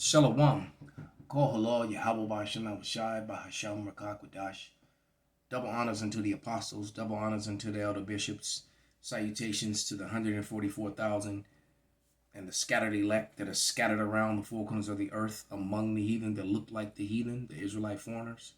Shalom. Call halal Yahweh Ba'Shem Shai Bahasham Rakakwadash. Double honors unto the apostles, double honors unto the elder bishops. Salutations to the 144,000 and the scattered elect that are scattered around the four corners of the earth among the heathen that look like the heathen, the Israelite foreigners.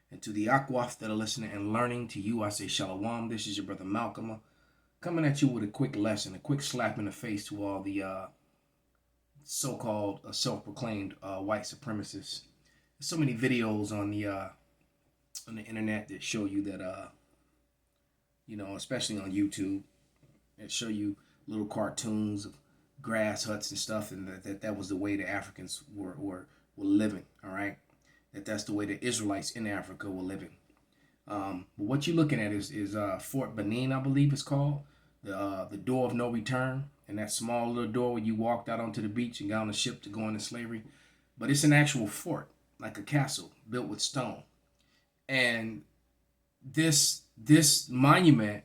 And to the Akwaf that are listening and learning, to you I say Shalom. This is your brother Malcolm coming at you with a quick lesson, a quick slap in the face to all the so-called self-proclaimed white supremacists. There's so many videos on the internet that show you that especially on YouTube, that show you little cartoons of grass huts and stuff, and that was the way the Africans were living. All right, that's the way the Israelites in Africa were living. But what you're looking at is Fort Benin, I believe it's called, the door of no return, and that small little door where you walked out onto the beach and got on a ship to go into slavery. But it's an actual fort, like a castle built with stone. And this monument,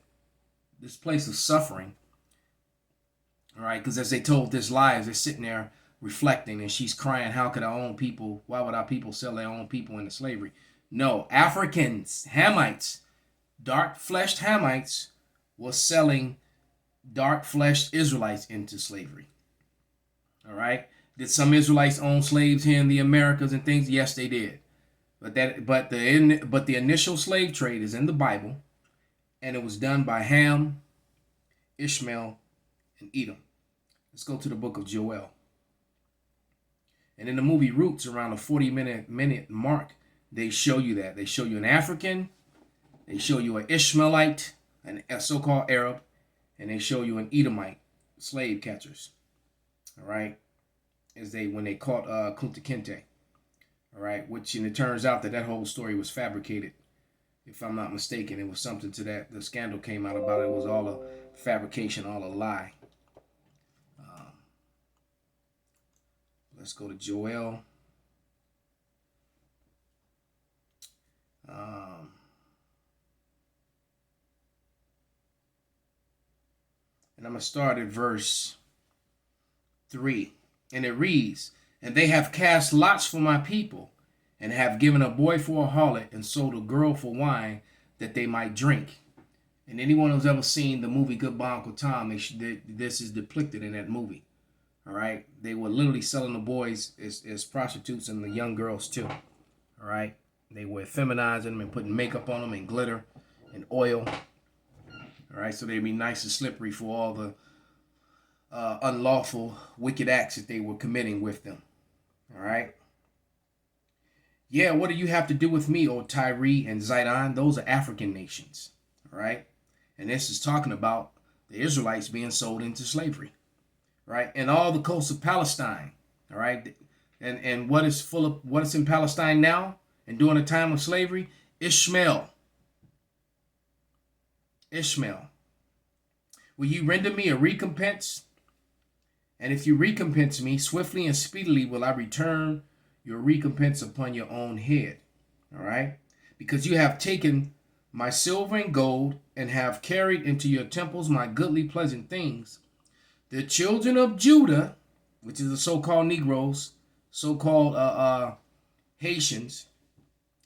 this place of suffering, all right, because as they told this lie, as they're sitting there reflecting, and she's crying, how could our own people, why would our people sell their own people into slavery? No, Africans, Hamites, dark-fleshed Hamites was selling dark-fleshed Israelites into slavery. All right. Did some Israelites own slaves here in the Americas and things? Yes, they did. But the initial slave trade is in the Bible, and it was done by Ham, Ishmael, and Edom. Let's go to the book of Joel. And in the movie Roots, around the 40-minute mark, they show you that. They show you an African, they show you an Ishmaelite, a so-called Arab, and they show you an Edomite, slave catchers. All right, when they caught Kunta Kinte. All right, and it turns out that whole story was fabricated. If I'm not mistaken, it was something to that. The scandal came out about it. It was all a fabrication, all a lie. Let's go to Joel. And I'm going to start at verse 3. And it reads, "And they have cast lots for my people, and have given a boy for a harlot, and sold a girl for wine, that they might drink." And anyone who's ever seen the movie Goodbye Uncle Tom, this is depicted in that movie. All right? They were literally selling the boys as prostitutes, and the young girls too. All right? They were feminizing them and putting makeup on them and glitter and oil. All right? So they'd be nice and slippery for all the unlawful, wicked acts that they were committing with them. All right? Yeah, what do you have to do with me, O Tyre and Zidon? Those are African nations. All right? And this is talking about the Israelites being sold into slavery. Right? And all the coasts of Palestine. All right? And what is in Palestine now and during the time of slavery? Ishmael. Will you render me a recompense? And if you recompense me, swiftly and speedily will I return your recompense upon your own head. All right? Because you have taken my silver and gold, and have carried into your temples my goodly pleasant things. The children of Judah, which is the so-called Negros, so-called Haitians,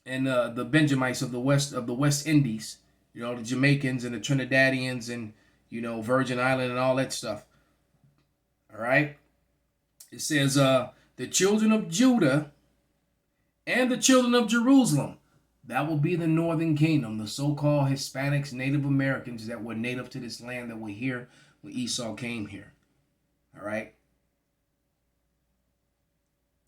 and the Benjamites of the West Indies, the Jamaicans and the Trinidadians and Virgin Island and all that stuff. All right. It says the children of Judah and the children of Jerusalem. That will be the northern kingdom, the so-called Hispanics, Native Americans that were native to this land that were here when Esau came here. All right.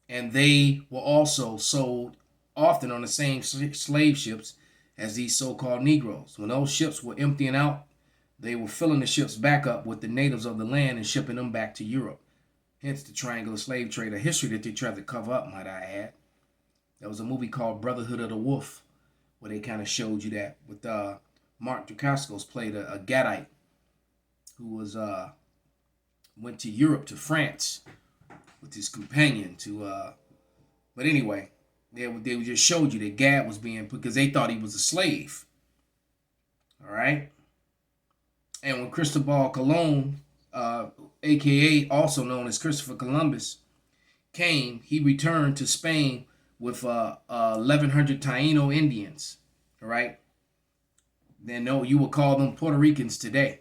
And they were also sold often on the same slave ships as these so-called Negroes. When those ships were emptying out, they were filling the ships back up with the natives of the land and shipping them back to Europe. Hence the triangular slave trade, a history that they tried to cover up, might I add. There was a movie called Brotherhood of the Wolf, where they kind of showed you that. With Mark Dacascos played a Gadite who went to Europe, to France, with his companion but anyway, they just showed you that Gad was being put because they thought he was a slave. All right. And when Cristobal Colon, aka also known as Christopher Columbus, came, he returned to Spain with 1,100 Taino Indians. All right. Then no, you would call them Puerto Ricans today.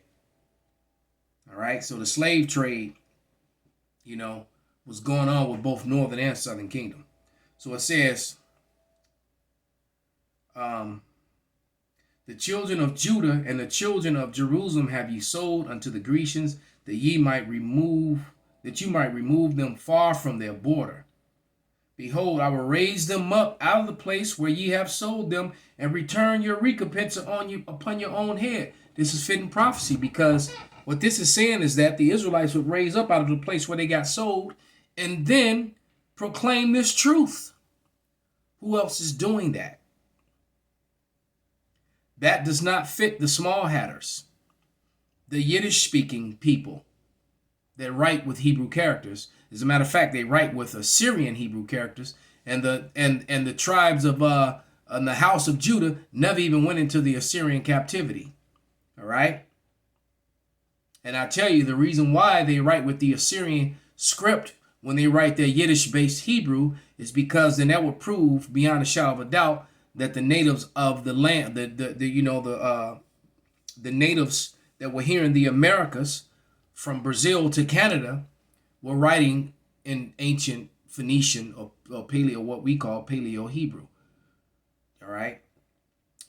All right. So the slave trade, you know, was going on with both Northern and Southern Kingdom. So it says, the children of Judah and the children of Jerusalem have ye sold unto the Grecians, that you might remove them far from their border. Behold, I will raise them up out of the place where ye have sold them, and return your recompense upon your own head. This is fitting prophecy, because what this is saying is that the Israelites would raise up out of the place where they got sold and then proclaim this truth. Who else is doing that? That does not fit the small hatters, the Yiddish-speaking people that write with Hebrew characters. As a matter of fact, they write with Assyrian Hebrew characters, and the tribes of the house of Judah never even went into the Assyrian captivity. All right. And I tell you, the reason why they write with the Assyrian script when they write their Yiddish-based Hebrew is because then that would prove beyond a shadow of a doubt that the natives of the land, the natives that were here in the Americas, from Brazil to Canada, were writing in ancient Phoenician or Paleo, what we call Paleo Hebrew. All right.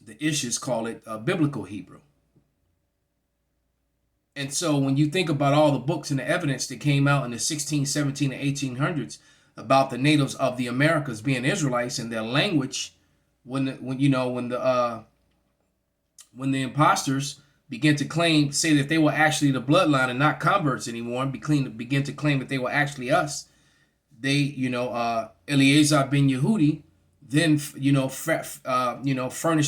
The Ishists call it Biblical Hebrew. And so when you think about all the books and the evidence that came out in the 16, 17, and 1800s about the natives of the Americas being Israelites and their language, when the imposters begin to say that they were actually the bloodline and not converts anymore, and begin to claim that they were actually us, they, Eliezer ben Yehudi, then, furnished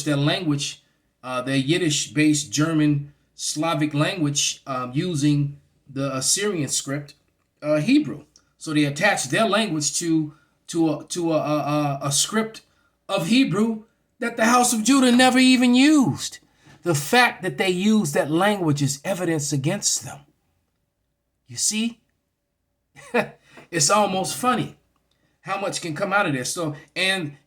their language, their Yiddish-based German Slavic language, using the Assyrian script, Hebrew. So they attached their language to a script of Hebrew that the house of Judah never even used. The fact that they used that language is evidence against them. You see? It's almost funny how much can come out of this. So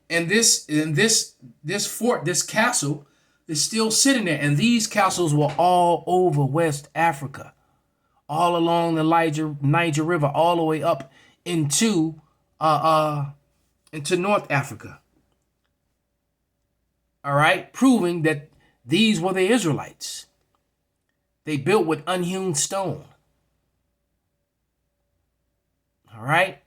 this fort, this castle, is still sitting there, and these castles were all over West Africa, all along the Niger River, all the way up into North Africa. All right, proving that these were the Israelites. They built with unhewn stone. All right.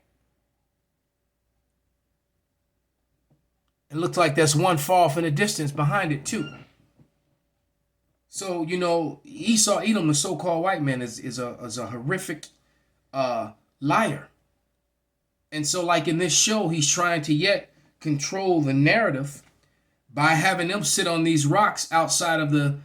It looks like there's one far off in the distance behind it too. So, Esau, Edom, the so-called white man, is a horrific liar. And so, like in this show, he's trying to yet control the narrative by having them sit on these rocks outside of where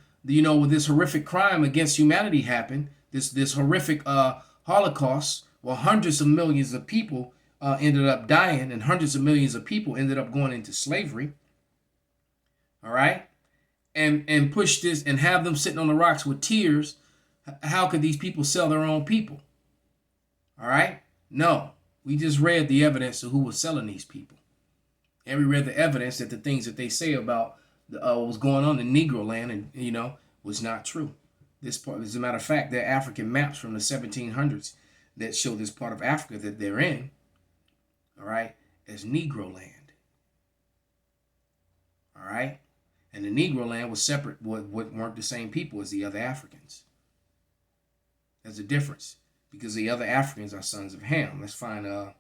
this horrific crime against humanity happened, this horrific Holocaust, where hundreds of millions of people ended up dying, and hundreds of millions of people ended up going into slavery. All right. And push this and have them sitting on the rocks with tears. How could these people sell their own people? All right. No, we just read the evidence of who was selling these people. And we read the evidence that the things that they say about what was going on in Negro land, and was not true. This part, as a matter of fact, there are African maps from the 1700s that show this part of Africa that they're in, all right, as Negro land. All right. And the Negro land was separate, weren't the same people as the other Africans. There's a difference, because the other Africans are sons of Ham. Let's find let's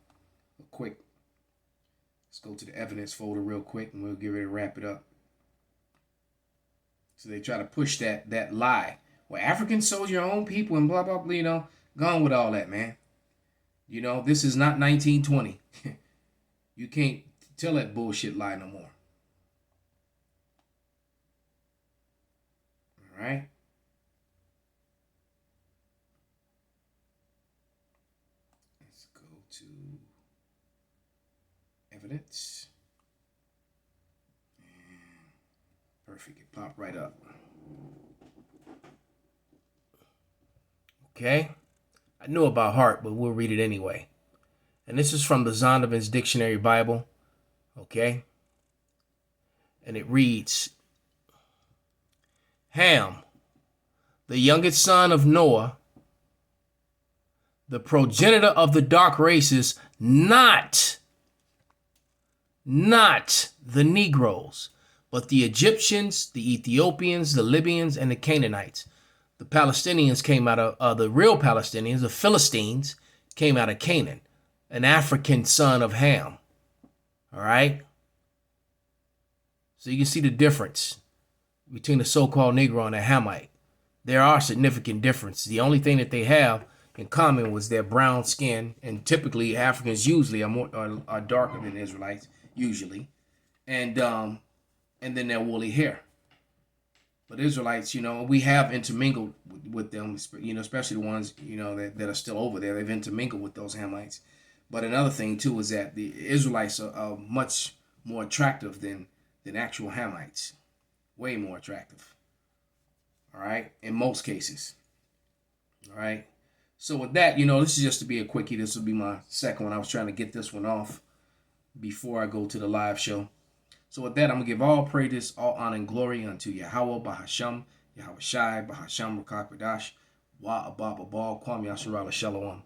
go to the evidence folder real quick, and we'll get ready to wrap it up. So they try to push that lie. Well, Africans sold your own people and blah, blah, blah, gone with all that, man. This is not 1920. You can't tell that bullshit lie no more. All right. Let's go to evidence. Perfect. It popped right up. Okay. I knew about heart, but we'll read it anyway. And this is from the Zondervan's Dictionary Bible. Okay. And it reads, Ham, the youngest son of Noah, the progenitor of the dark races, not the Negros, but the Egyptians, the Ethiopians, the Libyans, and the Canaanites. The Palestinians came out of, the real Palestinians, the Philistines, came out of Canaan, an African son of Ham. All right? So you can see the difference between the so-called Negro and the Hamite. There are significant differences. The only thing that they have in common was their brown skin, and typically Africans usually are darker than Israelites, usually, and then their woolly hair. But Israelites, we have intermingled with them, especially the ones, that are still over there. They've intermingled with those Hamites. But another thing, too, is that the Israelites are much more attractive than actual Hamites. Way more attractive. All right? In most cases. All right? So with that, this is just to be a quickie. This will be my second one. I was trying to get this one off before I go to the live show. So with that, I'm going to give all praises, all honor, and glory unto Yahweh, Bahasham, Yahweh Shai, Bahasham, Rakakwadash, Wa Abba Babal, Kwam Yasharala Shalom.